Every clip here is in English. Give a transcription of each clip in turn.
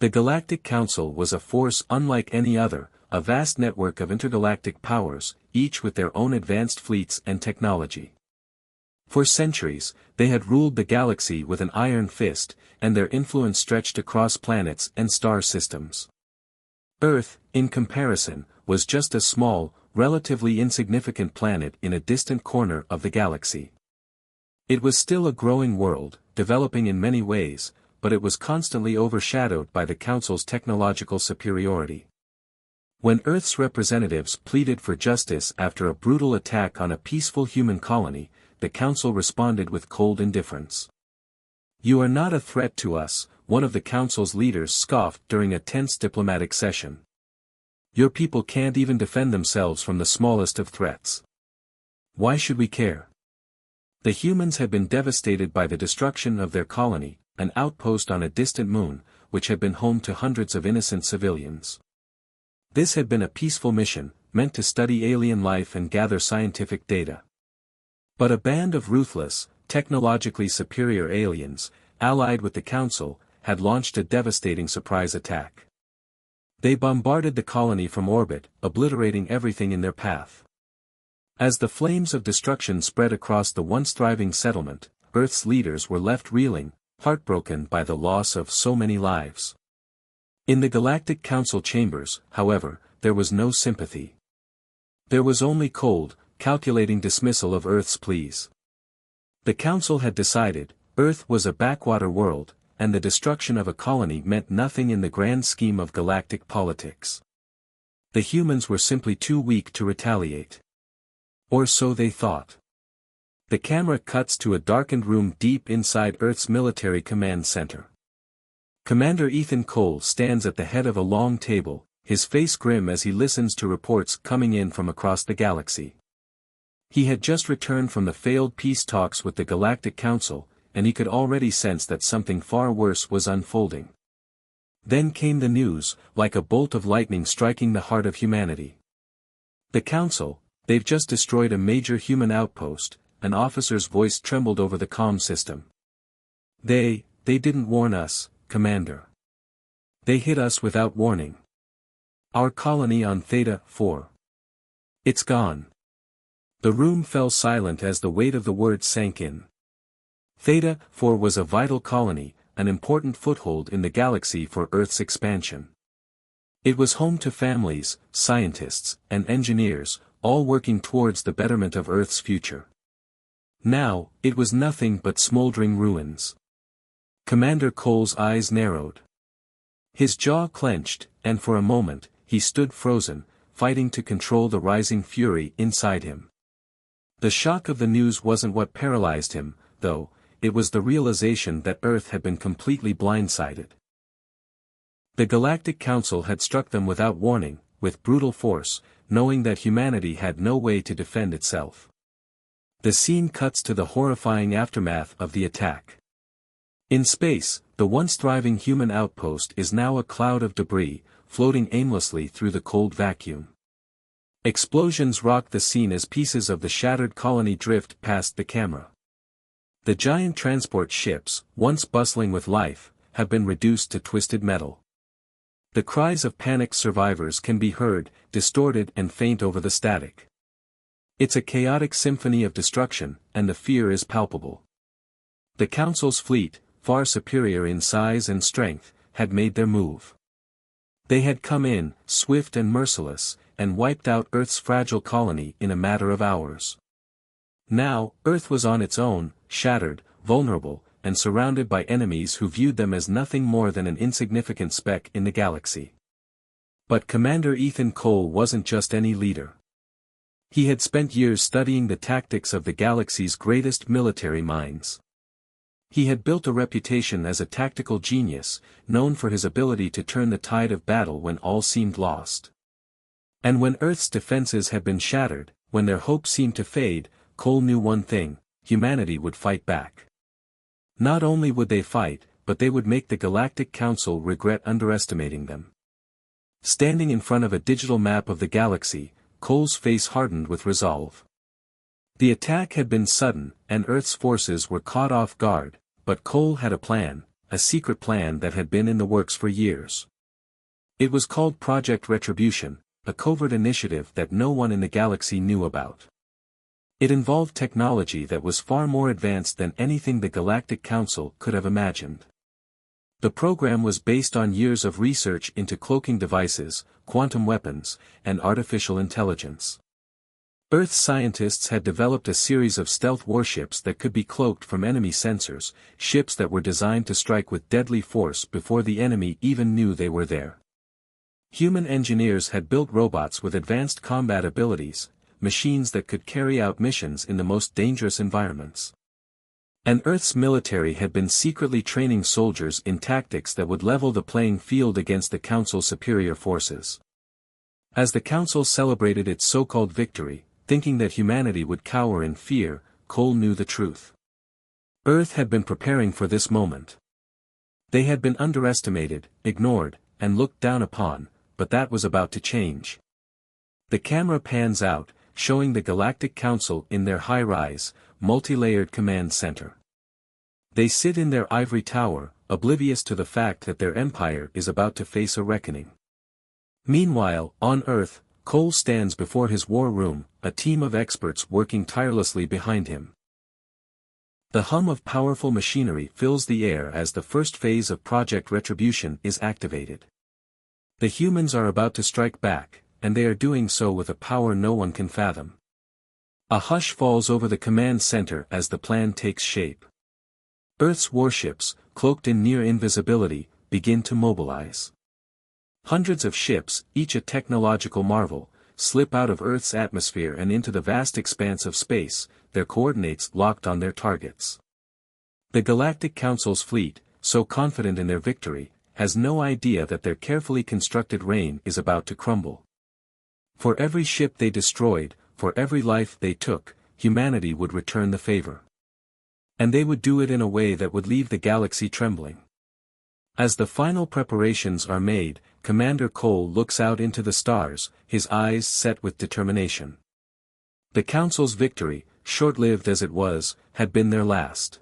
The Galactic Council was a force unlike any other, a vast network of intergalactic powers, each with their own advanced fleets and technology. For centuries, they had ruled the galaxy with an iron fist, and their influence stretched across planets and star systems. Earth, in comparison, was just a small, relatively insignificant planet in a distant corner of the galaxy. It was still a growing world, developing in many ways, but it was constantly overshadowed by the Council's technological superiority. When Earth's representatives pleaded for justice after a brutal attack on a peaceful human colony, the Council responded with cold indifference. "You are not a threat to us," one of the Council's leaders scoffed during a tense diplomatic session. "Your people can't even defend themselves from the smallest of threats. Why should we care?" The humans had been devastated by the destruction of their colony, an outpost on a distant moon, which had been home to hundreds of innocent civilians. This had been a peaceful mission, meant to study alien life and gather scientific data. But a band of ruthless, technologically superior aliens, allied with the Council, had launched a devastating surprise attack. They bombarded the colony from orbit, obliterating everything in their path. As the flames of destruction spread across the once thriving settlement, Earth's leaders were left reeling, heartbroken by the loss of so many lives. In the Galactic Council chambers, however, there was no sympathy. There was only cold, calculating dismissal of Earth's pleas. The Council had decided, Earth was a backwater world, and the destruction of a colony meant nothing in the grand scheme of galactic politics. The humans were simply too weak to retaliate. Or so they thought. The camera cuts to a darkened room deep inside Earth's military command center. Commander Ethan Cole stands at the head of a long table, his face grim as he listens to reports coming in from across the galaxy. He had just returned from the failed peace talks with the Galactic Council, and he could already sense that something far worse was unfolding. Then came the news, like a bolt of lightning striking the heart of humanity. "The Council, they've just destroyed a major human outpost," an officer's voice trembled over the comm system. They didn't warn us, Commander. They hit us without warning. Our colony on Theta 4. It's gone." The room fell silent as the weight of the words sank in. Theta 4 was a vital colony, an important foothold in the galaxy for Earth's expansion. It was home to families, scientists, and engineers, all working towards the betterment of Earth's future. Now, it was nothing but smoldering ruins. Commander Cole's eyes narrowed. His jaw clenched, and for a moment, he stood frozen, fighting to control the rising fury inside him. The shock of the news wasn't what paralyzed him, though, it was the realization that Earth had been completely blindsided. The Galactic Council had struck them without warning, with brutal force, knowing that humanity had no way to defend itself. The scene cuts to the horrifying aftermath of the attack. In space, the once thriving human outpost is now a cloud of debris, floating aimlessly through the cold vacuum. Explosions rock the scene as pieces of the shattered colony drift past the camera. The giant transport ships, once bustling with life, have been reduced to twisted metal. The cries of panicked survivors can be heard, distorted and faint over the static. It's a chaotic symphony of destruction, and the fear is palpable. The Council's fleet, far superior in size and strength, had made their move. They had come in, swift and merciless, and wiped out Earth's fragile colony in a matter of hours. Now, Earth was on its own, shattered, vulnerable, and surrounded by enemies who viewed them as nothing more than an insignificant speck in the galaxy. But Commander Ethan Cole wasn't just any leader. He had spent years studying the tactics of the galaxy's greatest military minds. He had built a reputation as a tactical genius, known for his ability to turn the tide of battle when all seemed lost. And when Earth's defenses had been shattered, when their hopes seemed to fade, Cole knew one thing: humanity would fight back. Not only would they fight, but they would make the Galactic Council regret underestimating them. Standing in front of a digital map of the galaxy, Cole's face hardened with resolve. The attack had been sudden, and Earth's forces were caught off guard, but Cole had a plan, a secret plan that had been in the works for years. It was called Project Retribution, a covert initiative that no one in the galaxy knew about. It involved technology that was far more advanced than anything the Galactic Council could have imagined. The program was based on years of research into cloaking devices, quantum weapons, and artificial intelligence. Earth's scientists had developed a series of stealth warships that could be cloaked from enemy sensors, ships that were designed to strike with deadly force before the enemy even knew they were there. Human engineers had built robots with advanced combat abilities, machines that could carry out missions in the most dangerous environments. And Earth's military had been secretly training soldiers in tactics that would level the playing field against the Council's superior forces. As the Council celebrated its so-called victory, thinking that humanity would cower in fear, Cole knew the truth. Earth had been preparing for this moment. They had been underestimated, ignored, and looked down upon, but that was about to change. The camera pans out, showing the Galactic Council in their high-rise, multi-layered command center. They sit in their ivory tower, oblivious to the fact that their empire is about to face a reckoning. Meanwhile, on Earth, Cole stands before his war room, a team of experts working tirelessly behind him. The hum of powerful machinery fills the air as the first phase of Project Retribution is activated. The humans are about to strike back, and they are doing so with a power no one can fathom. A hush falls over the command center as the plan takes shape. Earth's warships, cloaked in near invisibility, begin to mobilize. Hundreds of ships, each a technological marvel, slip out of Earth's atmosphere and into the vast expanse of space, their coordinates locked on their targets. The Galactic Council's fleet, so confident in their victory, has no idea that their carefully constructed reign is about to crumble. For every ship they destroyed, for every life they took, humanity would return the favor. And they would do it in a way that would leave the galaxy trembling. As the final preparations are made, Commander Cole looks out into the stars, his eyes set with determination. The Council's victory, short-lived as it was, had been their last.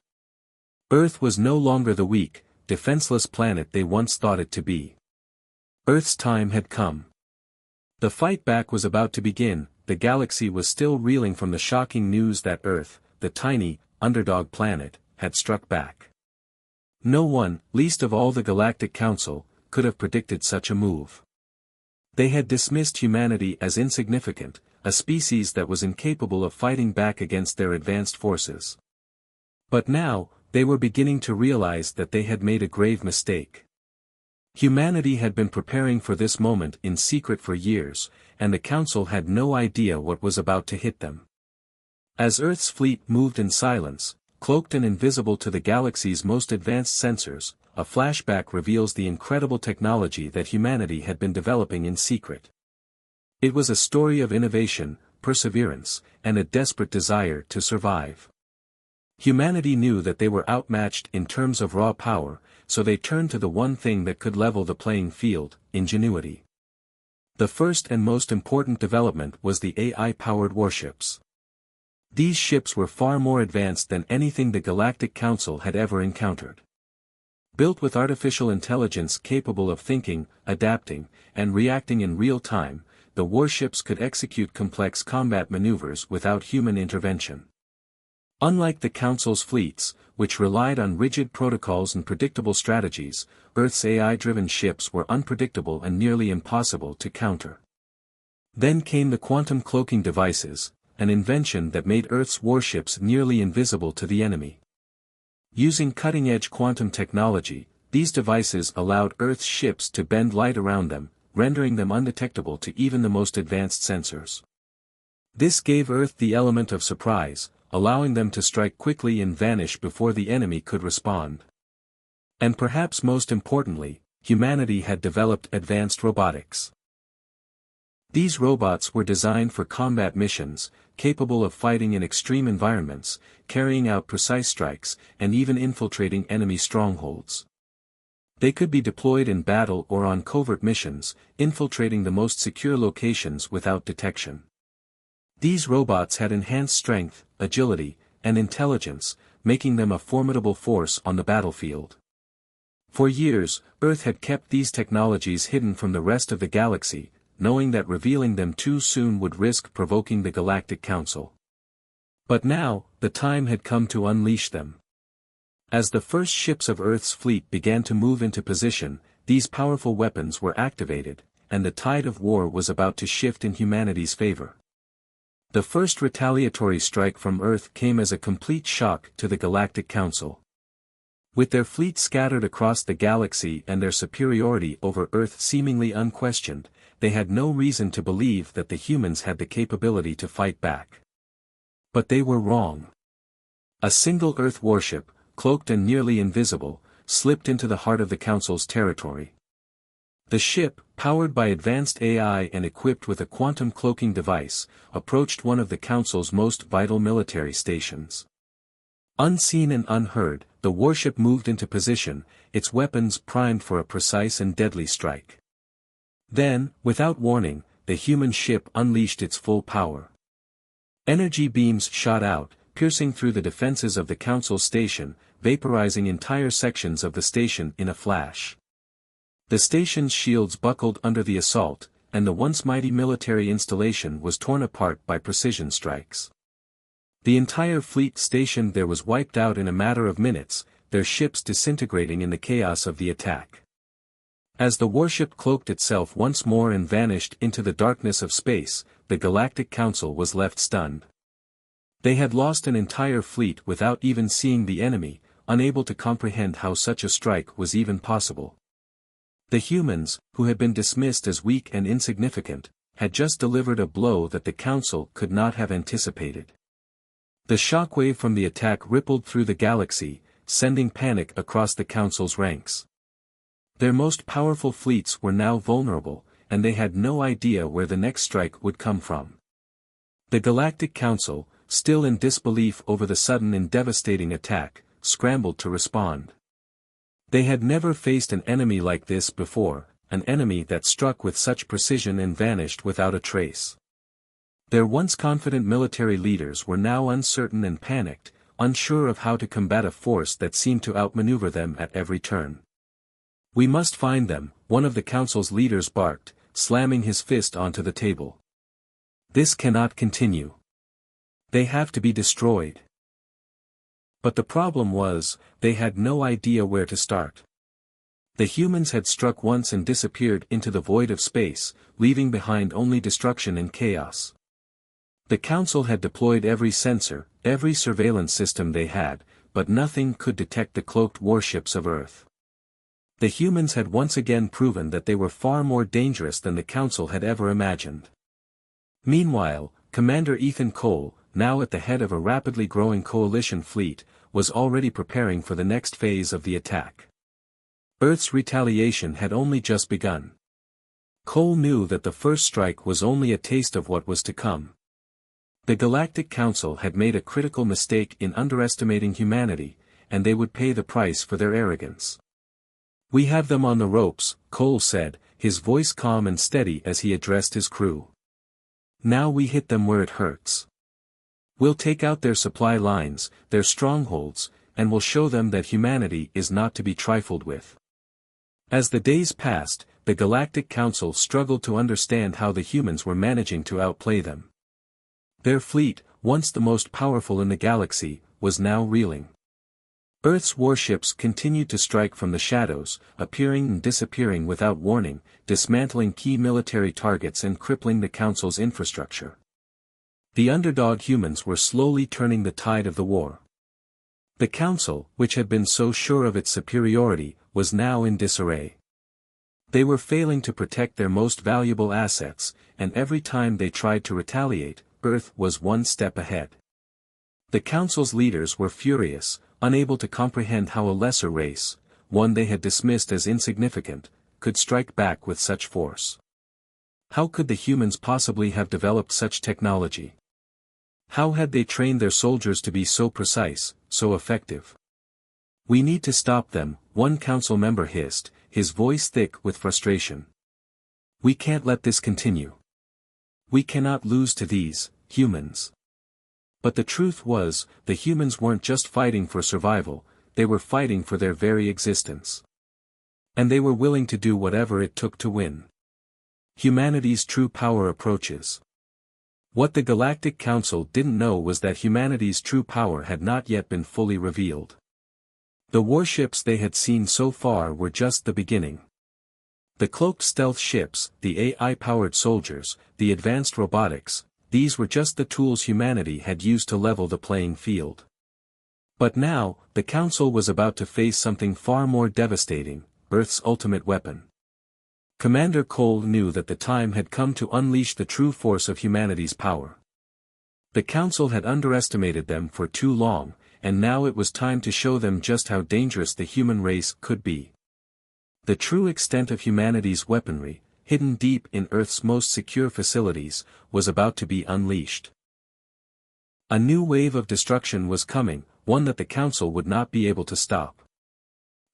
Earth was no longer the weak, defenseless planet they once thought it to be. Earth's time had come. The fight back was about to begin. The galaxy was still reeling from the shocking news that Earth, the tiny, underdog planet, had struck back. No one, least of all the Galactic Council, could have predicted such a move. They had dismissed humanity as insignificant, a species that was incapable of fighting back against their advanced forces. But now, they were beginning to realize that they had made a grave mistake. Humanity had been preparing for this moment in secret for years, and the Council had no idea what was about to hit them. As Earth's fleet moved in silence, cloaked and invisible to the galaxy's most advanced sensors, a flashback reveals the incredible technology that humanity had been developing in secret. It was a story of innovation, perseverance, and a desperate desire to survive. Humanity knew that they were outmatched in terms of raw power, so they turned to the one thing that could level the playing field: ingenuity. The first and most important development was the AI-powered warships. These ships were far more advanced than anything the Galactic Council had ever encountered. Built with artificial intelligence capable of thinking, adapting, and reacting in real time, the warships could execute complex combat maneuvers without human intervention. Unlike the Council's fleets, which relied on rigid protocols and predictable strategies, Earth's AI-driven ships were unpredictable and nearly impossible to counter. Then came the quantum cloaking devices, an invention that made Earth's warships nearly invisible to the enemy. Using cutting-edge quantum technology, these devices allowed Earth's ships to bend light around them, rendering them undetectable to even the most advanced sensors. This gave Earth the element of surprise, allowing them to strike quickly and vanish before the enemy could respond. And perhaps most importantly, humanity had developed advanced robotics. These robots were designed for combat missions, capable of fighting in extreme environments, carrying out precise strikes, and even infiltrating enemy strongholds. They could be deployed in battle or on covert missions, infiltrating the most secure locations without detection. These robots had enhanced strength, agility, and intelligence, making them a formidable force on the battlefield. For years, Earth had kept these technologies hidden from the rest of the galaxy, knowing that revealing them too soon would risk provoking the Galactic Council. But now, the time had come to unleash them. As the first ships of Earth's fleet began to move into position, these powerful weapons were activated, and the tide of war was about to shift in humanity's favor. The first retaliatory strike from Earth came as a complete shock to the Galactic Council. With their fleet scattered across the galaxy and their superiority over Earth seemingly unquestioned, they had no reason to believe that the humans had the capability to fight back. But they were wrong. A single Earth warship, cloaked and nearly invisible, slipped into the heart of the Council's territory. The ship, powered by advanced AI and equipped with a quantum cloaking device, approached one of the Council's most vital military stations. Unseen and unheard, the warship moved into position, its weapons primed for a precise and deadly strike. Then, without warning, the human ship unleashed its full power. Energy beams shot out, piercing through the defenses of the Council station, vaporizing entire sections of the station in a flash. The station's shields buckled under the assault, and the once mighty military installation was torn apart by precision strikes. The entire fleet stationed there was wiped out in a matter of minutes, their ships disintegrating in the chaos of the attack. As the warship cloaked itself once more and vanished into the darkness of space, the Galactic Council was left stunned. They had lost an entire fleet without even seeing the enemy, unable to comprehend how such a strike was even possible. The humans, who had been dismissed as weak and insignificant, had just delivered a blow that the Council could not have anticipated. The shockwave from the attack rippled through the galaxy, sending panic across the Council's ranks. Their most powerful fleets were now vulnerable, and they had no idea where the next strike would come from. The Galactic Council, still in disbelief over the sudden and devastating attack, scrambled to respond. They had never faced an enemy like this before, an enemy that struck with such precision and vanished without a trace. Their once confident military leaders were now uncertain and panicked, unsure of how to combat a force that seemed to outmaneuver them at every turn. "We must find them," one of the Council's leaders barked, slamming his fist onto the table. "This cannot continue. They have to be destroyed." But the problem was, they had no idea where to start. The humans had struck once and disappeared into the void of space, leaving behind only destruction and chaos. The Council had deployed every sensor, every surveillance system they had, but nothing could detect the cloaked warships of Earth. The humans had once again proven that they were far more dangerous than the Council had ever imagined. Meanwhile, Commander Ethan Cole, now at the head of a rapidly growing coalition fleet, was already preparing for the next phase of the attack. Earth's retaliation had only just begun. Cole knew that the first strike was only a taste of what was to come. The Galactic Council had made a critical mistake in underestimating humanity, and they would pay the price for their arrogance. "We have them on the ropes," Cole said, his voice calm and steady as he addressed his crew. "Now we hit them where it hurts. We'll take out their supply lines, their strongholds, and we'll show them that humanity is not to be trifled with." As the days passed, the Galactic Council struggled to understand how the humans were managing to outplay them. Their fleet, once the most powerful in the galaxy, was now reeling. Earth's warships continued to strike from the shadows, appearing and disappearing without warning, dismantling key military targets and crippling the Council's infrastructure. The underdog humans were slowly turning the tide of the war. The Council, which had been so sure of its superiority, was now in disarray. They were failing to protect their most valuable assets, and every time they tried to retaliate, Earth was one step ahead. The Council's leaders were furious, unable to comprehend how a lesser race, one they had dismissed as insignificant, could strike back with such force. How could the humans possibly have developed such technology? How had they trained their soldiers to be so precise, so effective? "We need to stop them," one council member hissed, his voice thick with frustration. "We can't let this continue. We cannot lose to these humans." But the truth was, the humans weren't just fighting for survival, they were fighting for their very existence. And they were willing to do whatever it took to win. Humanity's true power approaches. What the Galactic Council didn't know was that humanity's true power had not yet been fully revealed. The warships they had seen so far were just the beginning. The cloaked stealth ships, the AI-powered soldiers, the advanced robotics, these were just the tools humanity had used to level the playing field. But now, the Council was about to face something far more devastating, Earth's ultimate weapon. Commander Cole knew that the time had come to unleash the true force of humanity's power. The Council had underestimated them for too long, and now it was time to show them just how dangerous the human race could be. The true extent of humanity's weaponry, hidden deep in Earth's most secure facilities, was about to be unleashed. A new wave of destruction was coming, one that the Council would not be able to stop.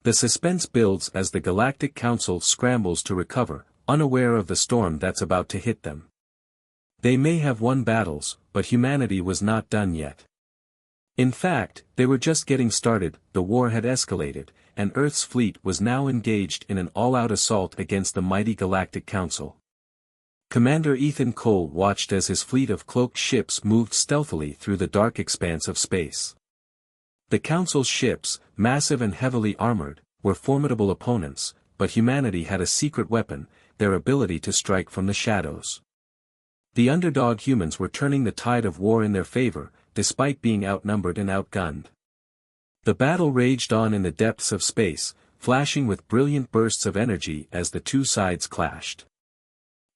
The suspense builds as the Galactic Council scrambles to recover, unaware of the storm that's about to hit them. They may have won battles, but humanity was not done yet. In fact, they were just getting started. The war had escalated, and Earth's fleet was now engaged in an all-out assault against the mighty Galactic Council. Commander Ethan Cole watched as his fleet of cloaked ships moved stealthily through the dark expanse of space. The Council's ships, massive and heavily armored, were formidable opponents, but humanity had a secret weapon, their ability to strike from the shadows. The underdog humans were turning the tide of war in their favor, despite being outnumbered and outgunned. The battle raged on in the depths of space, flashing with brilliant bursts of energy as the two sides clashed.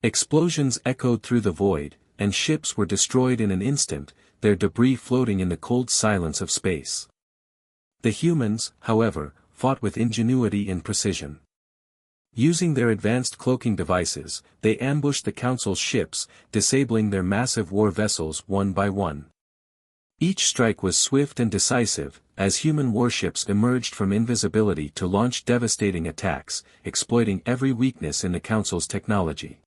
Explosions echoed through the void, and ships were destroyed in an instant, their debris floating in the cold silence of space. The humans, however, fought with ingenuity and precision. Using their advanced cloaking devices, they ambushed the Council's ships, disabling their massive war vessels one by one. Each strike was swift and decisive, as human warships emerged from invisibility to launch devastating attacks, exploiting every weakness in the Council's technology.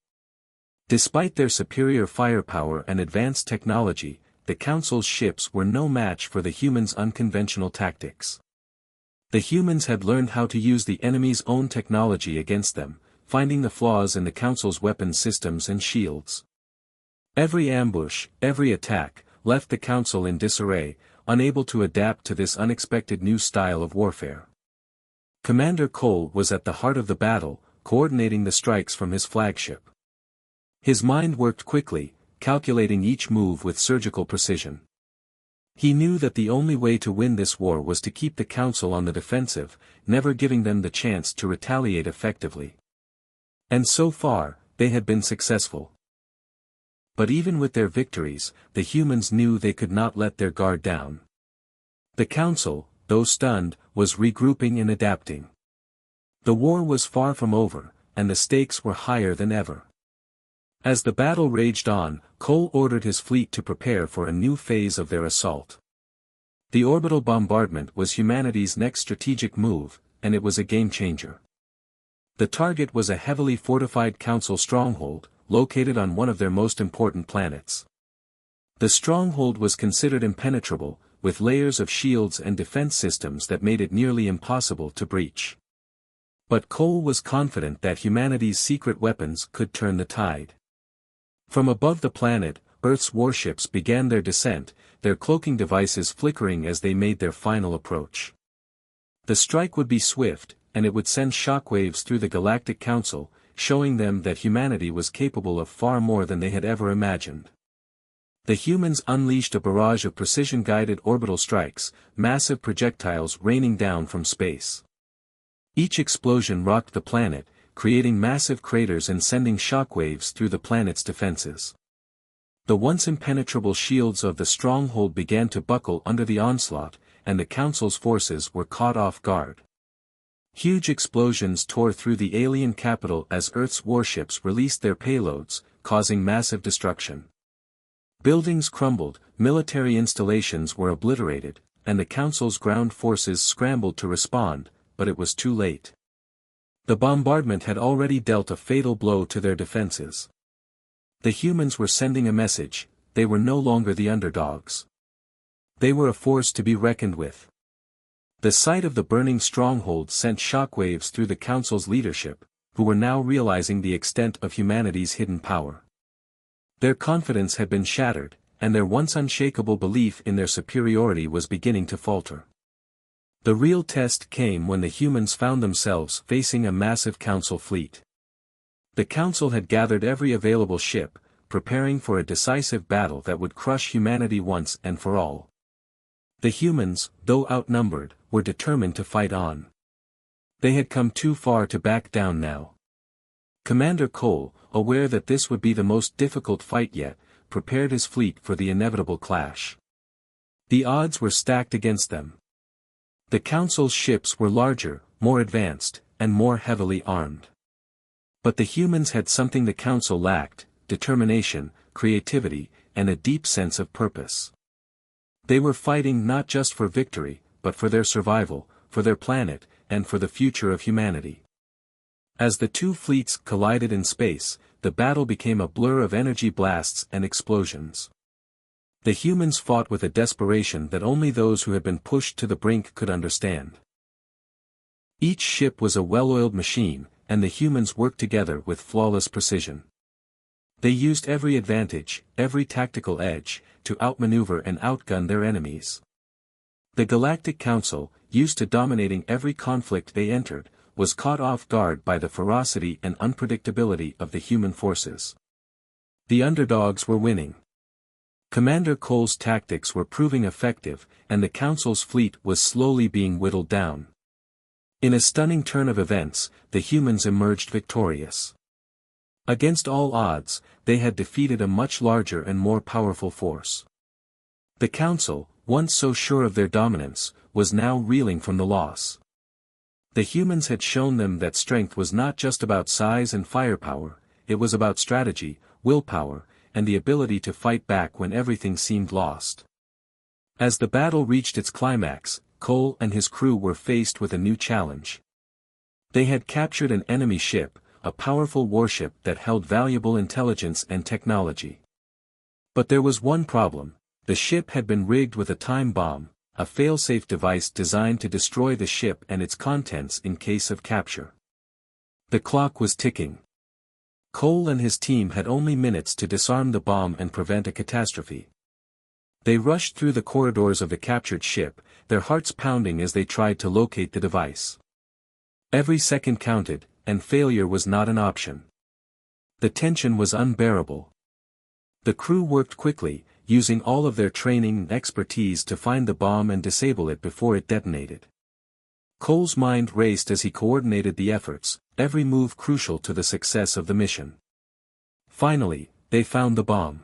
Despite their superior firepower and advanced technology, the Council's ships were no match for the humans' unconventional tactics. The humans had learned how to use the enemy's own technology against them, finding the flaws in the Council's weapon systems and shields. Every ambush, every attack, left the Council in disarray, unable to adapt to this unexpected new style of warfare. Commander Cole was at the heart of the battle, coordinating the strikes from his flagship. His mind worked quickly, calculating each move with surgical precision. He knew that the only way to win this war was to keep the Council on the defensive, never giving them the chance to retaliate effectively. And so far, they had been successful. But even with their victories, the humans knew they could not let their guard down. The Council, though stunned, was regrouping and adapting. The war was far from over, and the stakes were higher than ever. As the battle raged on, Cole ordered his fleet to prepare for a new phase of their assault. The orbital bombardment was humanity's next strategic move, and it was a game-changer. The target was a heavily fortified Council stronghold, located on one of their most important planets. The stronghold was considered impenetrable, with layers of shields and defense systems that made it nearly impossible to breach. But Cole was confident that humanity's secret weapons could turn the tide. From above the planet, Earth's warships began their descent, their cloaking devices flickering as they made their final approach. The strike would be swift, and it would send shockwaves through the Galactic Council, showing them that humanity was capable of far more than they had ever imagined. The humans unleashed a barrage of precision-guided orbital strikes, massive projectiles raining down from space. Each explosion rocked the planet, creating massive craters and sending shockwaves through the planet's defenses. The once impenetrable shields of the stronghold began to buckle under the onslaught, and the Council's forces were caught off guard. Huge explosions tore through the alien capital as Earth's warships released their payloads, causing massive destruction. Buildings crumbled, military installations were obliterated, and the Council's ground forces scrambled to respond, but it was too late. The bombardment had already dealt a fatal blow to their defenses. The humans were sending a message: they were no longer the underdogs. They were a force to be reckoned with. The sight of the burning stronghold sent shockwaves through the Council's leadership, who were now realizing the extent of humanity's hidden power. Their confidence had been shattered, and their once unshakable belief in their superiority was beginning to falter. The real test came when the humans found themselves facing a massive Council fleet. The Council had gathered every available ship, preparing for a decisive battle that would crush humanity once and for all. The humans, though outnumbered, were determined to fight on. They had come too far to back down now. Commander Cole, aware that this would be the most difficult fight yet, prepared his fleet for the inevitable clash. The odds were stacked against them. The Council's ships were larger, more advanced, and more heavily armed. But the humans had something the Council lacked: determination, creativity, and a deep sense of purpose. They were fighting not just for victory, but for their survival, for their planet, and for the future of humanity. As the two fleets collided in space, the battle became a blur of energy blasts and explosions. The humans fought with a desperation that only those who had been pushed to the brink could understand. Each ship was a well-oiled machine, and the humans worked together with flawless precision. They used every advantage, every tactical edge, to outmaneuver and outgun their enemies. The Galactic Council, used to dominating every conflict they entered, was caught off guard by the ferocity and unpredictability of the human forces. The underdogs were winning. Commander Cole's tactics were proving effective, and the Council's fleet was slowly being whittled down. In a stunning turn of events, the humans emerged victorious. Against all odds, they had defeated a much larger and more powerful force. The Council, once so sure of their dominance, was now reeling from the loss. The humans had shown them that strength was not just about size and firepower, it was about strategy, willpower, and the ability to fight back when everything seemed lost. As the battle reached its climax, Cole and his crew were faced with a new challenge. They had captured an enemy ship, a powerful warship that held valuable intelligence and technology. But there was one problem: the ship had been rigged with a time bomb, a fail-safe device designed to destroy the ship and its contents in case of capture. The clock was ticking. Cole and his team had only minutes to disarm the bomb and prevent a catastrophe. They rushed through the corridors of the captured ship, their hearts pounding as they tried to locate the device. Every second counted, and failure was not an option. The tension was unbearable. The crew worked quickly, using all of their training and expertise to find the bomb and disable it before it detonated. Cole's mind raced as he coordinated the efforts, every move crucial to the success of the mission. Finally, they found the bomb.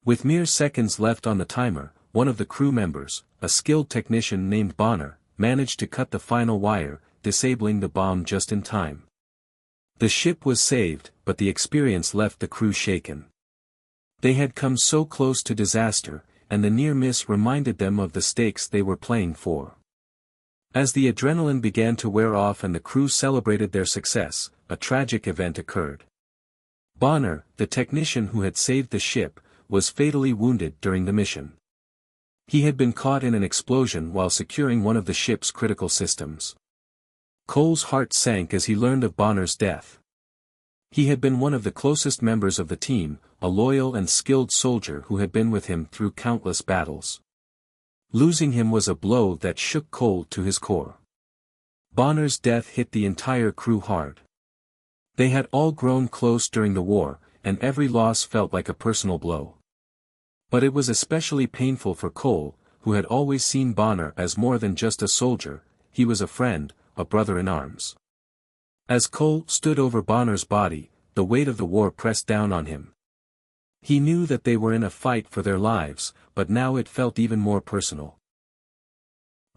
With mere seconds left on the timer, one of the crew members, a skilled technician named Bonner, managed to cut the final wire, disabling the bomb just in time. The ship was saved, but the experience left the crew shaken. They had come so close to disaster, and the near miss reminded them of the stakes they were playing for. As the adrenaline began to wear off and the crew celebrated their success, a tragic event occurred. Bonner, the technician who had saved the ship, was fatally wounded during the mission. He had been caught in an explosion while securing one of the ship's critical systems. Cole's heart sank as he learned of Bonner's death. He had been one of the closest members of the team, a loyal and skilled soldier who had been with him through countless battles. Losing him was a blow that shook Cole to his core. Bonner's death hit the entire crew hard. They had all grown close during the war, and every loss felt like a personal blow. But it was especially painful for Cole, who had always seen Bonner as more than just a soldier. He was a friend, a brother in arms. As Cole stood over Bonner's body, the weight of the war pressed down on him. He knew that they were in a fight for their lives, but now it felt even more personal.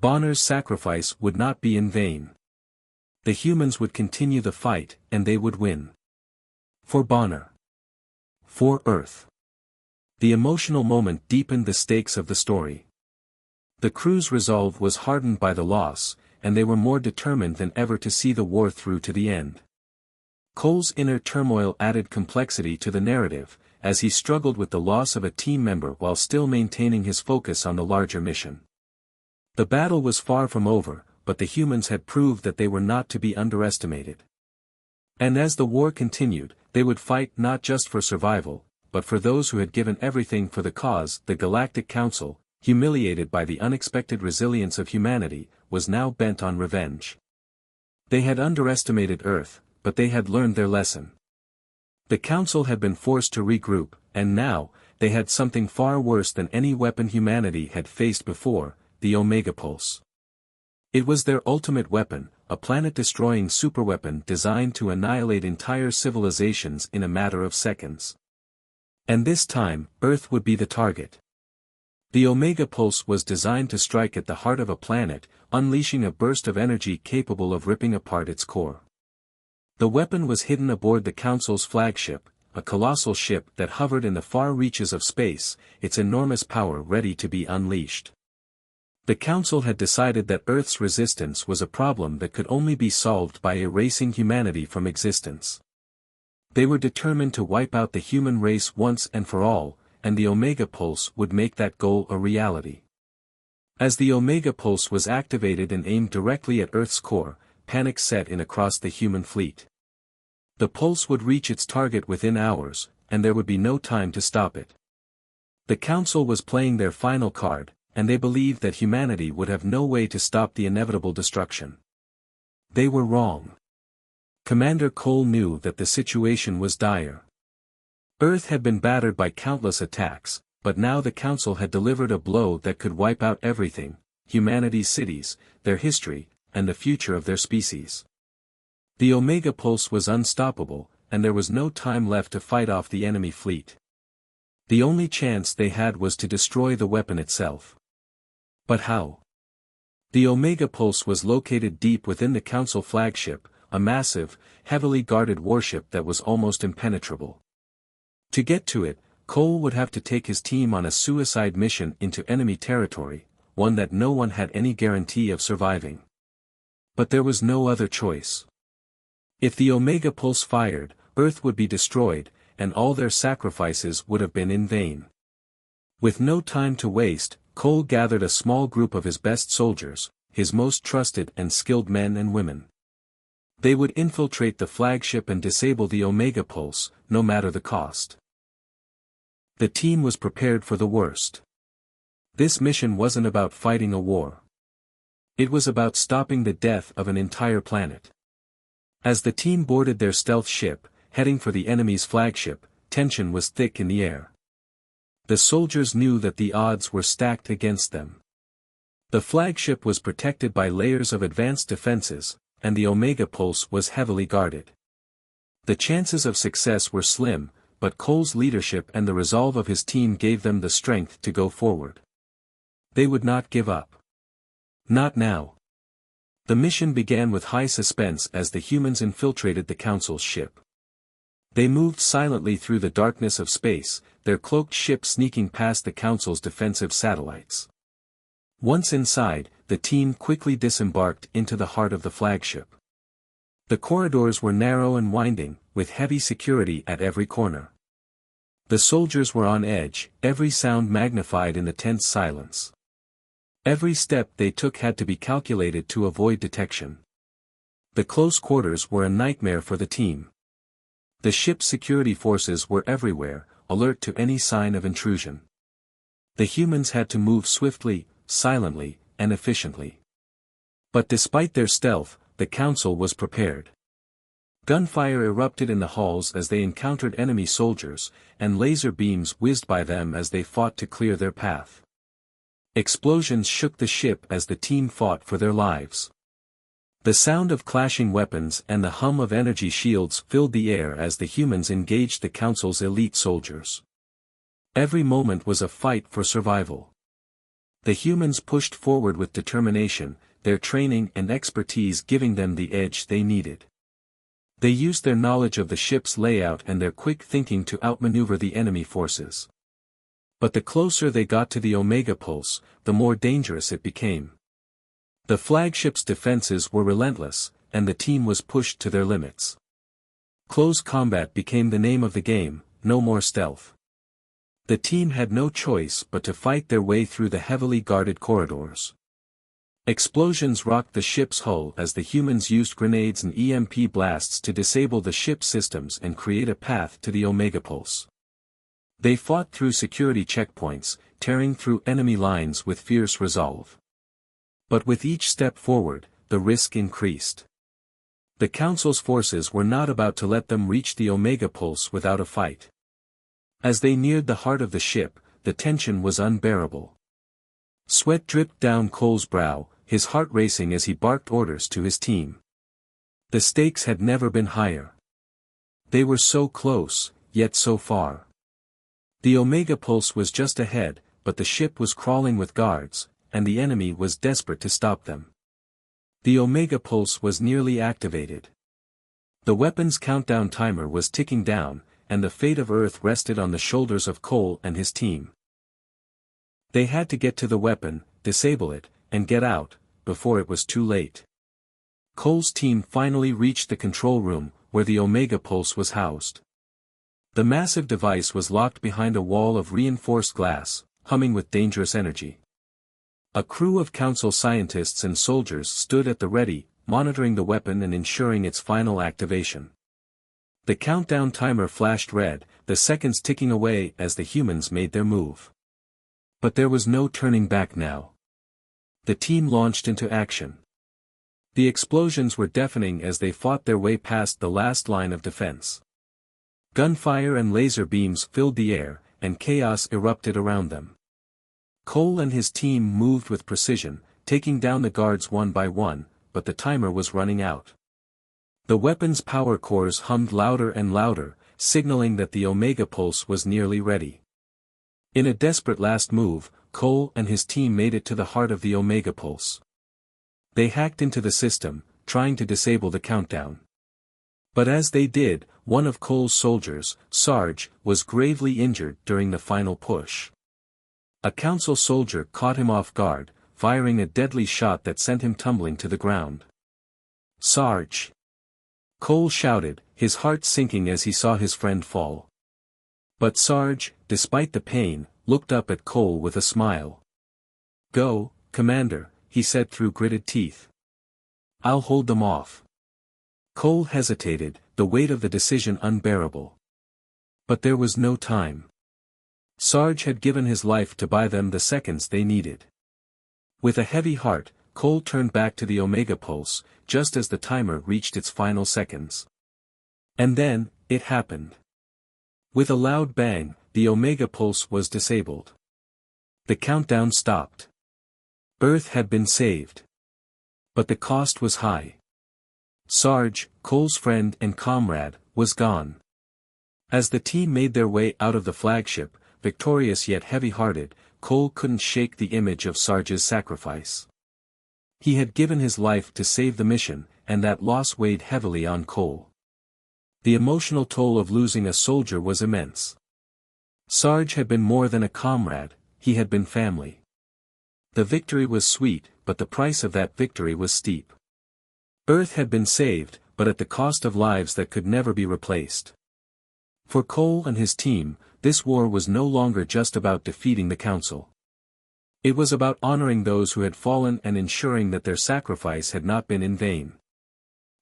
Bonner's sacrifice would not be in vain. The humans would continue the fight, and they would win. For Bonner. For Earth. The emotional moment deepened the stakes of the story. The crew's resolve was hardened by the loss, and they were more determined than ever to see the war through to the end. Cole's inner turmoil added complexity to the narrative, as he struggled with the loss of a team member while still maintaining his focus on the larger mission. The battle was far from over, but the humans had proved that they were not to be underestimated. And as the war continued, they would fight not just for survival, but for those who had given everything for the cause. The Galactic Council, humiliated by the unexpected resilience of humanity, was now bent on revenge. They had underestimated Earth, but they had learned their lesson. The Council had been forced to regroup, and now, they had something far worse than any weapon humanity had faced before, the Omega Pulse. It was their ultimate weapon, a planet-destroying superweapon designed to annihilate entire civilizations in a matter of seconds. And this time, Earth would be the target. The Omega Pulse was designed to strike at the heart of a planet, unleashing a burst of energy capable of ripping apart its core. The weapon was hidden aboard the Council's flagship, a colossal ship that hovered in the far reaches of space, its enormous power ready to be unleashed. The Council had decided that Earth's resistance was a problem that could only be solved by erasing humanity from existence. They were determined to wipe out the human race once and for all, and the Omega Pulse would make that goal a reality. As the Omega Pulse was activated and aimed directly at Earth's core, panic set in across the human fleet. The pulse would reach its target within hours, and there would be no time to stop it. The Council was playing their final card, and they believed that humanity would have no way to stop the inevitable destruction. They were wrong. Commander Cole knew that the situation was dire. Earth had been battered by countless attacks, but now the Council had delivered a blow that could wipe out everything: humanity's cities, their history, and the future of their species. The Omega Pulse was unstoppable, and there was no time left to fight off the enemy fleet. The only chance they had was to destroy the weapon itself. But how? The Omega Pulse was located deep within the Council flagship, a massive, heavily guarded warship that was almost impenetrable. To get to it, Cole would have to take his team on a suicide mission into enemy territory, one that no one had any guarantee of surviving. But there was no other choice. If the Omega Pulse fired, Earth would be destroyed, and all their sacrifices would have been in vain. With no time to waste, Cole gathered a small group of his best soldiers, his most trusted and skilled men and women. They would infiltrate the flagship and disable the Omega Pulse, no matter the cost. The team was prepared for the worst. This mission wasn't about fighting a war. It was about stopping the death of an entire planet. As the team boarded their stealth ship, heading for the enemy's flagship, tension was thick in the air. The soldiers knew that the odds were stacked against them. The flagship was protected by layers of advanced defenses, and the Omega Pulse was heavily guarded. The chances of success were slim, but Cole's leadership and the resolve of his team gave them the strength to go forward. They would not give up. Not now. The mission began with high suspense as the humans infiltrated the Council's ship. They moved silently through the darkness of space, their cloaked ship sneaking past the Council's defensive satellites. Once inside, the team quickly disembarked into the heart of the flagship. The corridors were narrow and winding, with heavy security at every corner. The soldiers were on edge, every sound magnified in the tense silence. Every step they took had to be calculated to avoid detection. The close quarters were a nightmare for the team. The ship's security forces were everywhere, alert to any sign of intrusion. The humans had to move swiftly, silently, and efficiently. But despite their stealth, the Council was prepared. Gunfire erupted in the halls as they encountered enemy soldiers, and laser beams whizzed by them as they fought to clear their path. Explosions shook the ship as the team fought for their lives. The sound of clashing weapons and the hum of energy shields filled the air as the humans engaged the Council's elite soldiers. Every moment was a fight for survival. The humans pushed forward with determination, their training and expertise giving them the edge they needed. They used their knowledge of the ship's layout and their quick thinking to outmaneuver the enemy forces. But the closer they got to the Omega Pulse, the more dangerous it became. The flagship's defenses were relentless, and the team was pushed to their limits. Close combat became the name of the game, no more stealth. The team had no choice but to fight their way through the heavily guarded corridors. Explosions rocked the ship's hull as the humans used grenades and EMP blasts to disable the ship's systems and create a path to the Omega Pulse. They fought through security checkpoints, tearing through enemy lines with fierce resolve. But with each step forward, the risk increased. The Council's forces were not about to let them reach the Omega Pulse without a fight. As they neared the heart of the ship, the tension was unbearable. Sweat dripped down Cole's brow, his heart racing as he barked orders to his team. The stakes had never been higher. They were so close, yet so far. The Omega Pulse was just ahead, but the ship was crawling with guards, and the enemy was desperate to stop them. The Omega Pulse was nearly activated. The weapon's countdown timer was ticking down, and the fate of Earth rested on the shoulders of Cole and his team. They had to get to the weapon, disable it, and get out, before it was too late. Cole's team finally reached the control room, where the Omega Pulse was housed. The massive device was locked behind a wall of reinforced glass, humming with dangerous energy. A crew of Council scientists and soldiers stood at the ready, monitoring the weapon and ensuring its final activation. The countdown timer flashed red, the seconds ticking away as the humans made their move. But there was no turning back now. The team launched into action. The explosions were deafening as they fought their way past the last line of defense. Gunfire and laser beams filled the air, and chaos erupted around them. Cole and his team moved with precision, taking down the guards one by one, but the timer was running out. The weapon's power cores hummed louder and louder, signaling that the Omega Pulse was nearly ready. In a desperate last move, Cole and his team made it to the heart of the Omega Pulse. They hacked into the system, trying to disable the countdown. But as they did, one of Cole's soldiers, Sarge, was gravely injured during the final push. A Council soldier caught him off guard, firing a deadly shot that sent him tumbling to the ground. "Sarge!" Cole shouted, his heart sinking as he saw his friend fall. But Sarge, despite the pain, looked up at Cole with a smile. "Go, Commander," he said through gritted teeth. "I'll hold them off." Cole hesitated, the weight of the decision unbearable. But there was no time. Sarge had given his life to buy them the seconds they needed. With a heavy heart, Cole turned back to the Omega Pulse, just as the timer reached its final seconds. And then, it happened. With a loud bang, the Omega Pulse was disabled. The countdown stopped. Earth had been saved. But the cost was high. Sarge, Cole's friend and comrade, was gone. As the team made their way out of the flagship, victorious yet heavy-hearted, Cole couldn't shake the image of Sarge's sacrifice. He had given his life to save the mission, and that loss weighed heavily on Cole. The emotional toll of losing a soldier was immense. Sarge had been more than a comrade, he had been family. The victory was sweet, but the price of that victory was steep. Earth had been saved, but at the cost of lives that could never be replaced. For Cole and his team, this war was no longer just about defeating the Council. It was about honoring those who had fallen and ensuring that their sacrifice had not been in vain.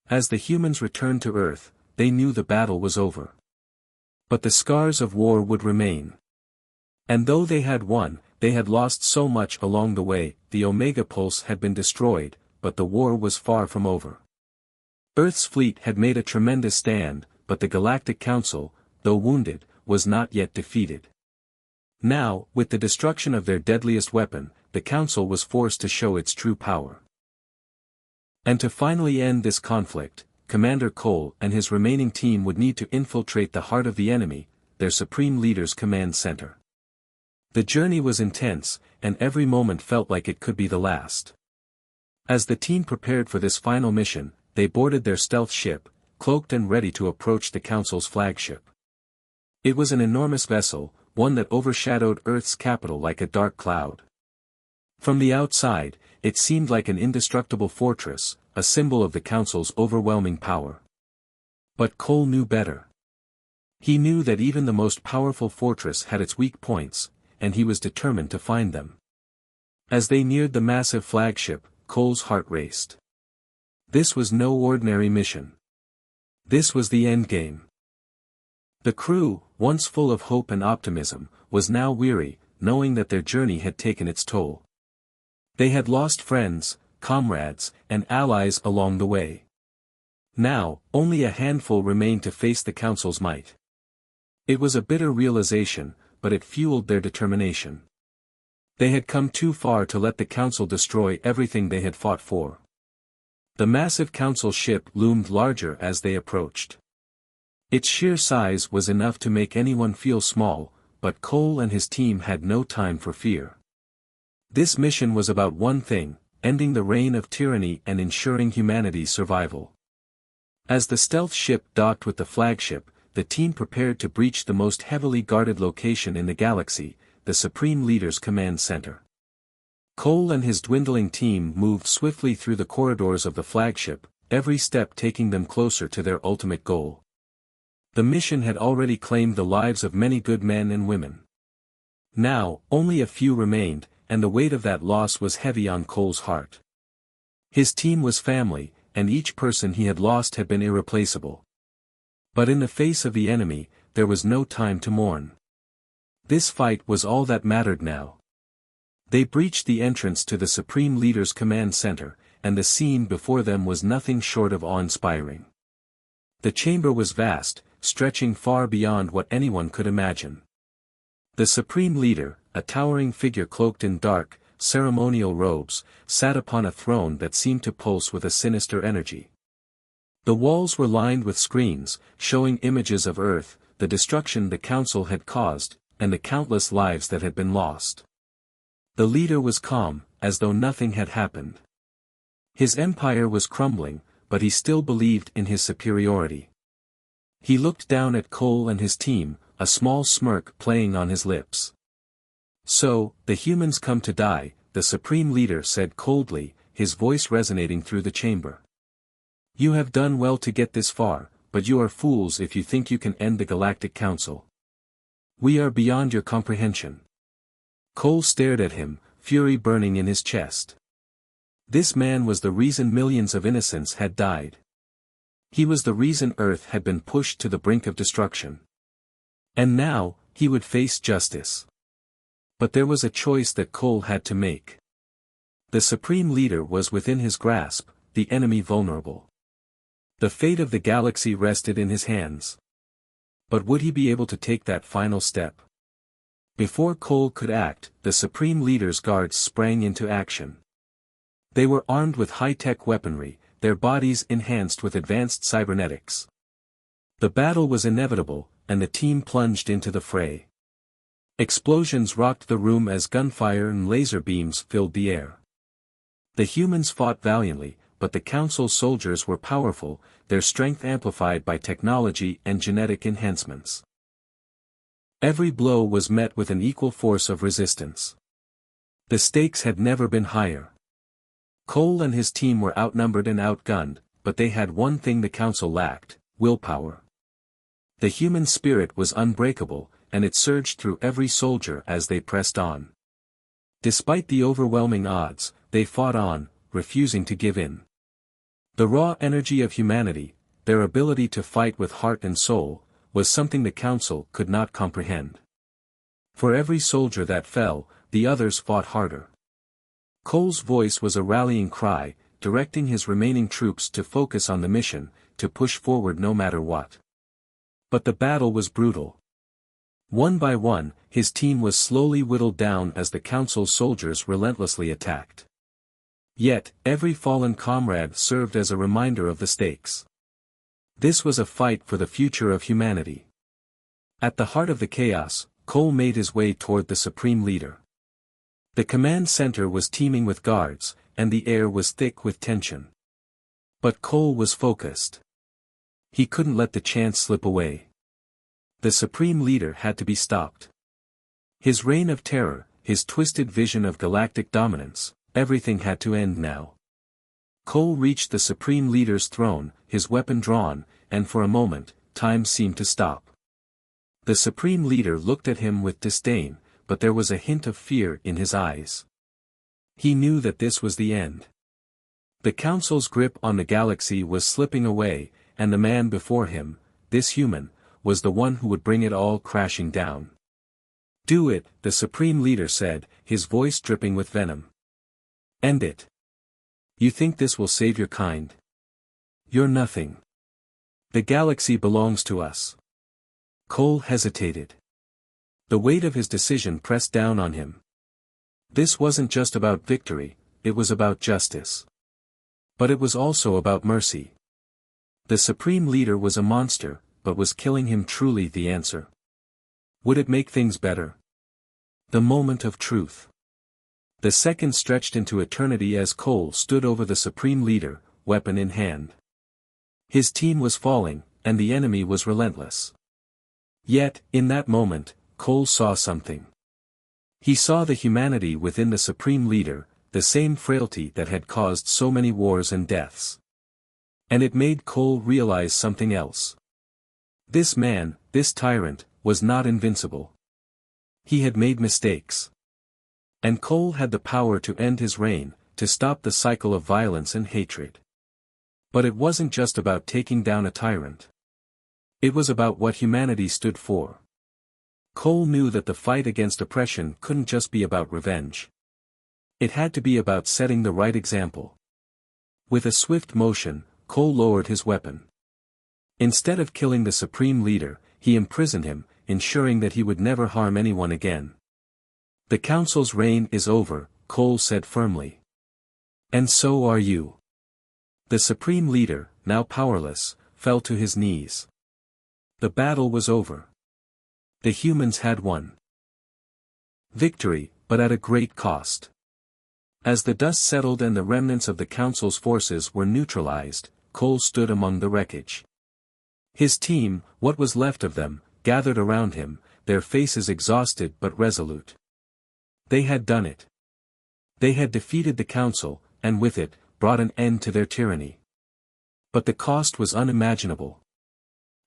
As the humans returned to Earth, they knew the battle was over. But the scars of war would remain. And though they had won, they had lost so much along the way. The Omega Pulse had been destroyed, but the war was far from over. Earth's fleet had made a tremendous stand, but the Galactic Council, though wounded, was not yet defeated. Now, with the destruction of their deadliest weapon, the Council was forced to show its true power. And to finally end this conflict, Commander Cole and his remaining team would need to infiltrate the heart of the enemy, their supreme leader's command center. The journey was intense, and every moment felt like it could be the last. As the team prepared for this final mission, they boarded their stealth ship, cloaked and ready to approach the Council's flagship. It was an enormous vessel, one that overshadowed Earth's capital like a dark cloud. From the outside, it seemed like an indestructible fortress, a symbol of the Council's overwhelming power. But Cole knew better. He knew that even the most powerful fortress had its weak points, and he was determined to find them. As they neared the massive flagship, Cole's heart raced. This was no ordinary mission. This was the endgame. The crew, once full of hope and optimism, was now weary, knowing that their journey had taken its toll. They had lost friends, comrades, and allies along the way. Now, only a handful remained to face the Council's might. It was a bitter realization, but it fueled their determination. They had come too far to let the Council destroy everything they had fought for. The massive Council ship loomed larger as they approached. Its sheer size was enough to make anyone feel small, but Cole and his team had no time for fear. This mission was about one thing: ending the reign of tyranny and ensuring humanity's survival. As the stealth ship docked with the flagship, the team prepared to breach the most heavily guarded location in the galaxy, the Supreme Leader's command center. Cole and his dwindling team moved swiftly through the corridors of the flagship, every step taking them closer to their ultimate goal. The mission had already claimed the lives of many good men and women. Now, only a few remained, and the weight of that loss was heavy on Cole's heart. His team was family, and each person he had lost had been irreplaceable. But in the face of the enemy, there was no time to mourn. This fight was all that mattered now. They breached the entrance to the Supreme Leader's command center, and the scene before them was nothing short of awe-inspiring. The chamber was vast, stretching far beyond what anyone could imagine. The Supreme Leader, a towering figure cloaked in dark, ceremonial robes, sat upon a throne that seemed to pulse with a sinister energy. The walls were lined with screens, showing images of Earth, the destruction the Council had caused, and the countless lives that had been lost. The leader was calm, as though nothing had happened. His empire was crumbling, but he still believed in his superiority. He looked down at Cole and his team, a small smirk playing on his lips. "So, the humans come to die," the Supreme Leader said coldly, his voice resonating through the chamber. "You have done well to get this far, but you are fools if you think you can end the Galactic Council. We are beyond your comprehension." Cole stared at him, fury burning in his chest. This man was the reason millions of innocents had died. He was the reason Earth had been pushed to the brink of destruction. And now, he would face justice. But there was a choice that Cole had to make. The Supreme Leader was within his grasp, the enemy vulnerable. The fate of the galaxy rested in his hands. But would he be able to take that final step? Before Cole could act, the Supreme Leader's guards sprang into action. They were armed with high-tech weaponry, their bodies enhanced with advanced cybernetics. The battle was inevitable, and the team plunged into the fray. Explosions rocked the room as gunfire and laser beams filled the air. The humans fought valiantly, but the Council soldiers were powerful, their strength amplified by technology and genetic enhancements. Every blow was met with an equal force of resistance. The stakes had never been higher. Cole and his team were outnumbered and outgunned, but they had one thing the Council lacked: willpower. The human spirit was unbreakable, and it surged through every soldier as they pressed on. Despite the overwhelming odds, they fought on, refusing to give in. The raw energy of humanity, their ability to fight with heart and soul, was something the Council could not comprehend. For every soldier that fell, the others fought harder. Cole's voice was a rallying cry, directing his remaining troops to focus on the mission, to push forward no matter what. But the battle was brutal. One by one, his team was slowly whittled down as the Council's soldiers relentlessly attacked. Yet, every fallen comrade served as a reminder of the stakes. This was a fight for the future of humanity. At the heart of the chaos, Cole made his way toward the Supreme Leader. The command center was teeming with guards, and the air was thick with tension. But Cole was focused. He couldn't let the chance slip away. The Supreme Leader had to be stopped. His reign of terror, his twisted vision of galactic dominance, everything had to end now. Cole reached the Supreme Leader's throne, his weapon drawn, and for a moment, time seemed to stop. The Supreme Leader looked at him with disdain, but there was a hint of fear in his eyes. He knew that this was the end. The Council's grip on the galaxy was slipping away, and the man before him, this human, was the one who would bring it all crashing down. "Do it," the Supreme Leader said, his voice dripping with venom. "End it. You think this will save your kind? You're nothing. The galaxy belongs to us." Cole hesitated. The weight of his decision pressed down on him. This wasn't just about victory, it was about justice. But it was also about mercy. The Supreme Leader was a monster, but was killing him truly the answer? Would it make things better? The moment of truth. The second stretched into eternity as Cole stood over the Supreme Leader, weapon in hand. His team was falling, and the enemy was relentless. Yet, in that moment, Cole saw something. He saw the humanity within the Supreme Leader, the same frailty that had caused so many wars and deaths. And it made Cole realize something else. This man, this tyrant, was not invincible. He had made mistakes. And Cole had the power to end his reign, to stop the cycle of violence and hatred. But it wasn't just about taking down a tyrant. It was about what humanity stood for. Cole knew that the fight against oppression couldn't just be about revenge. It had to be about setting the right example. With a swift motion, Cole lowered his weapon. Instead of killing the Supreme Leader, he imprisoned him, ensuring that he would never harm anyone again. "The Council's reign is over," Cole said firmly. "And so are you." The Supreme Leader, now powerless, fell to his knees. The battle was over. The humans had won. Victory, but at a great cost. As the dust settled and the remnants of the Council's forces were neutralized, Cole stood among the wreckage. His team, what was left of them, gathered around him, their faces exhausted but resolute. They had done it. They had defeated the Council, and with it, brought an end to their tyranny. But the cost was unimaginable.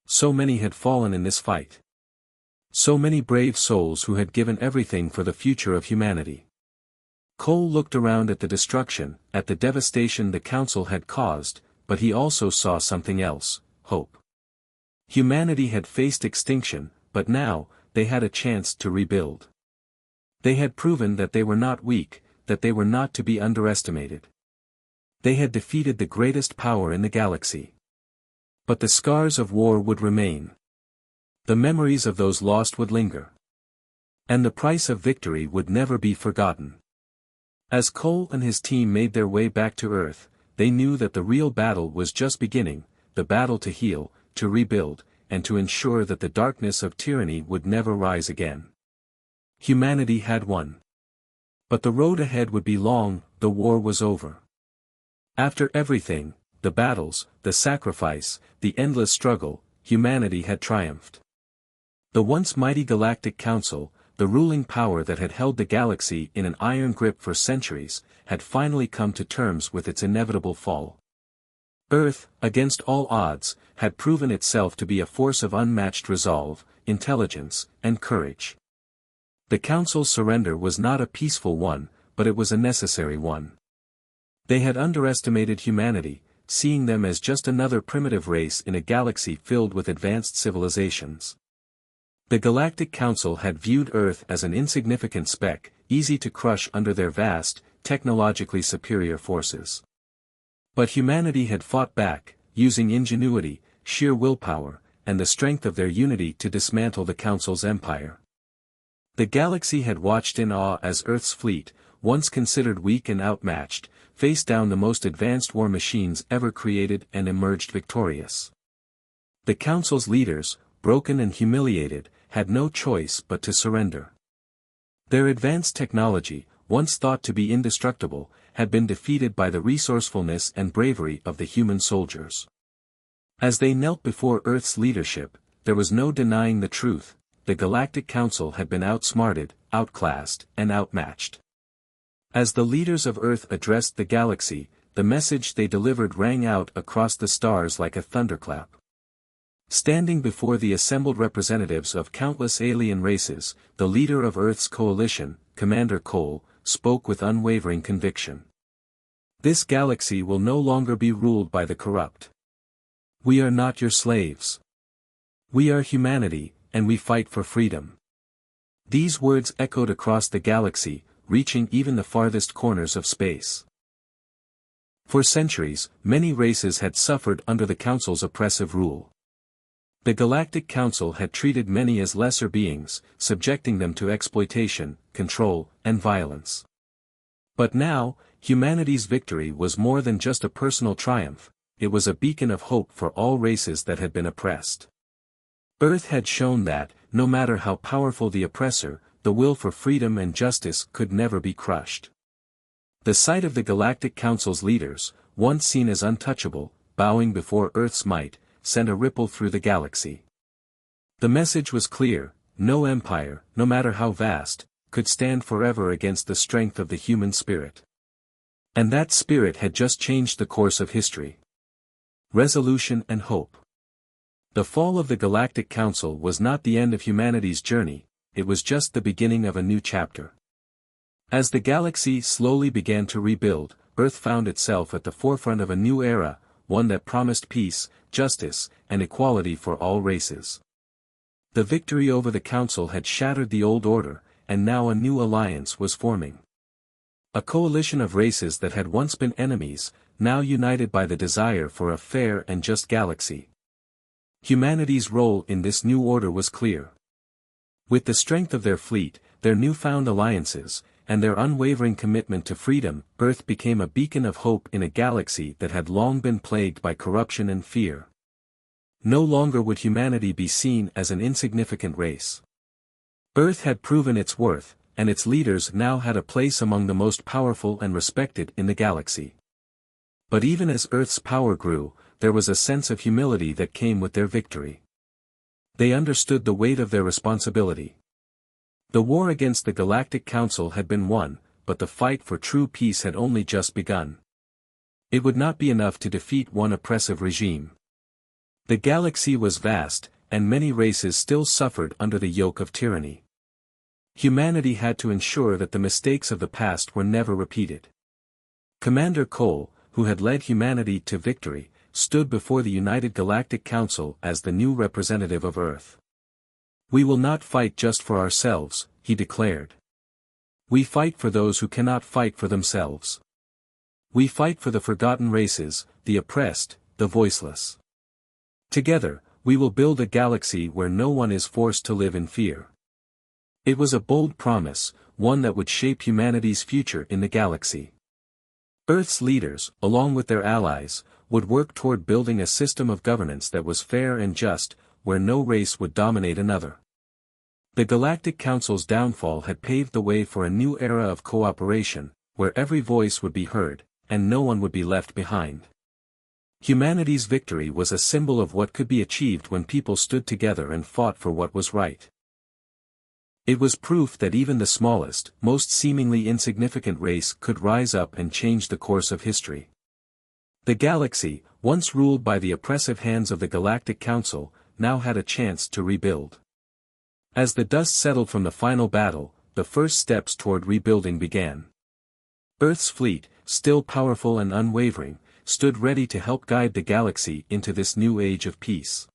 So many had fallen in this fight. So many brave souls who had given everything for the future of humanity. Cole looked around at the destruction, at the devastation the Council had caused, but he also saw something else: hope. Humanity had faced extinction, but now, they had a chance to rebuild. They had proven that they were not weak, that they were not to be underestimated. They had defeated the greatest power in the galaxy. But the scars of war would remain. The memories of those lost would linger. And the price of victory would never be forgotten. As Cole and his team made their way back to Earth, they knew that the real battle was just beginning, the battle to heal, to rebuild, and to ensure that the darkness of tyranny would never rise again. Humanity had won. But the road ahead would be long. The war was over. After everything, the battles, the sacrifice, the endless struggle, humanity had triumphed. The once mighty Galactic Council, the ruling power that had held the galaxy in an iron grip for centuries, had finally come to terms with its inevitable fall. Earth, against all odds, had proven itself to be a force of unmatched resolve, intelligence, and courage. The Council's surrender was not a peaceful one, but it was a necessary one. They had underestimated humanity, seeing them as just another primitive race in a galaxy filled with advanced civilizations. The Galactic Council had viewed Earth as an insignificant speck, easy to crush under their vast, technologically superior forces. But humanity had fought back, using ingenuity, sheer willpower, and the strength of their unity to dismantle the Council's empire. The galaxy had watched in awe as Earth's fleet, once considered weak and outmatched, faced down the most advanced war machines ever created and emerged victorious. The Council's leaders, broken and humiliated, had no choice but to surrender. Their advanced technology, once thought to be indestructible, had been defeated by the resourcefulness and bravery of the human soldiers. As they knelt before Earth's leadership, there was no denying the truth: the Galactic Council had been outsmarted, outclassed, and outmatched. As the leaders of Earth addressed the galaxy, the message they delivered rang out across the stars like a thunderclap. Standing before the assembled representatives of countless alien races, the leader of Earth's coalition, Commander Cole, spoke with unwavering conviction. This galaxy will no longer be ruled by the corrupt. We are not your slaves. We are humanity, and we fight for freedom. These words echoed across the galaxy, reaching even the farthest corners of space. For centuries, many races had suffered under the Council's oppressive rule. The Galactic Council had treated many as lesser beings, subjecting them to exploitation, control, and violence. But now, humanity's victory was more than just a personal triumph, it was a beacon of hope for all races that had been oppressed. Earth had shown that, no matter how powerful the oppressor, the will for freedom and justice could never be crushed. The sight of the Galactic Council's leaders, once seen as untouchable, bowing before Earth's might, sent a ripple through the galaxy. The message was clear: no empire, no matter how vast, could stand forever against the strength of the human spirit. And that spirit had just changed the course of history. Resolution and hope. The fall of the Galactic Council was not the end of humanity's journey, it was just the beginning of a new chapter. As the galaxy slowly began to rebuild, Earth found itself at the forefront of a new era, one that promised peace, justice, and equality for all races. The victory over the Council had shattered the old order, and now a new alliance was forming. A coalition of races that had once been enemies, now united by the desire for a fair and just galaxy. Humanity's role in this new order was clear. With the strength of their fleet, their newfound alliances, and their unwavering commitment to freedom, Earth became a beacon of hope in a galaxy that had long been plagued by corruption and fear. No longer would humanity be seen as an insignificant race. Earth had proven its worth, and its leaders now had a place among the most powerful and respected in the galaxy. But even as Earth's power grew, there was a sense of humility that came with their victory. They understood the weight of their responsibility. The war against the Galactic Council had been won, but the fight for true peace had only just begun. It would not be enough to defeat one oppressive regime. The galaxy was vast, and many races still suffered under the yoke of tyranny. Humanity had to ensure that the mistakes of the past were never repeated. Commander Cole, who had led humanity to victory, stood before the United Galactic Council as the new representative of Earth. "We will not fight just for ourselves," he declared. "We fight for those who cannot fight for themselves. We fight for the forgotten races, the oppressed, the voiceless. Together, we will build a galaxy where no one is forced to live in fear." It was a bold promise, one that would shape humanity's future in the galaxy. Earth's leaders, along with their allies, would work toward building a system of governance that was fair and just, where no race would dominate another. The Galactic Council's downfall had paved the way for a new era of cooperation, where every voice would be heard, and no one would be left behind. Humanity's victory was a symbol of what could be achieved when people stood together and fought for what was right. It was proof that even the smallest, most seemingly insignificant race could rise up and change the course of history. The galaxy, once ruled by the oppressive hands of the Galactic Council, now had a chance to rebuild. As the dust settled from the final battle, the first steps toward rebuilding began. Earth's fleet, still powerful and unwavering, stood ready to help guide the galaxy into this new age of peace.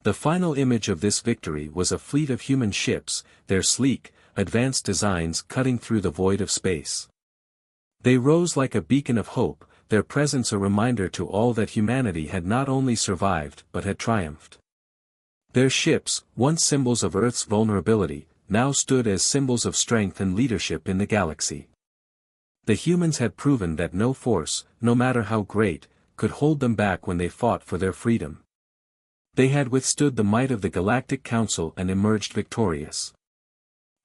The final image of this victory was a fleet of human ships, their sleek, advanced designs cutting through the void of space. They rose like a beacon of hope, their presence a reminder to all that humanity had not only survived but had triumphed. Their ships, once symbols of Earth's vulnerability, now stood as symbols of strength and leadership in the galaxy. The humans had proven that no force, no matter how great, could hold them back when they fought for their freedom. They had withstood the might of the Galactic Council and emerged victorious.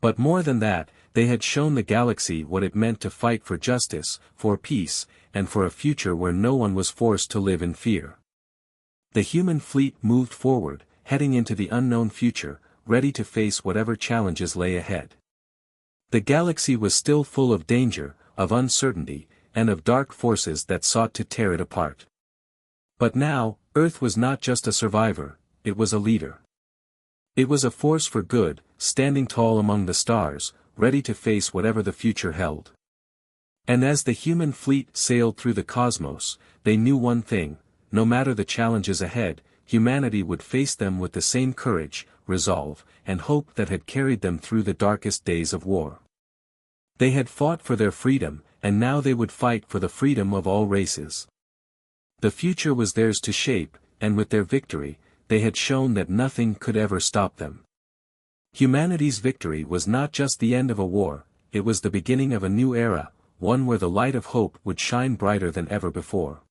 But more than that, they had shown the galaxy what it meant to fight for justice, for peace, and for a future where no one was forced to live in fear. The human fleet moved forward, heading into the unknown future, ready to face whatever challenges lay ahead. The galaxy was still full of danger, of uncertainty, and of dark forces that sought to tear it apart. But now, Earth was not just a survivor, it was a leader. It was a force for good, standing tall among the stars, ready to face whatever the future held. And as the human fleet sailed through the cosmos, they knew one thing: no matter the challenges ahead, humanity would face them with the same courage, resolve, and hope that had carried them through the darkest days of war. They had fought for their freedom, and now they would fight for the freedom of all races. The future was theirs to shape, and with their victory, they had shown that nothing could ever stop them. Humanity's victory was not just the end of a war, it was the beginning of a new era, one where the light of hope would shine brighter than ever before.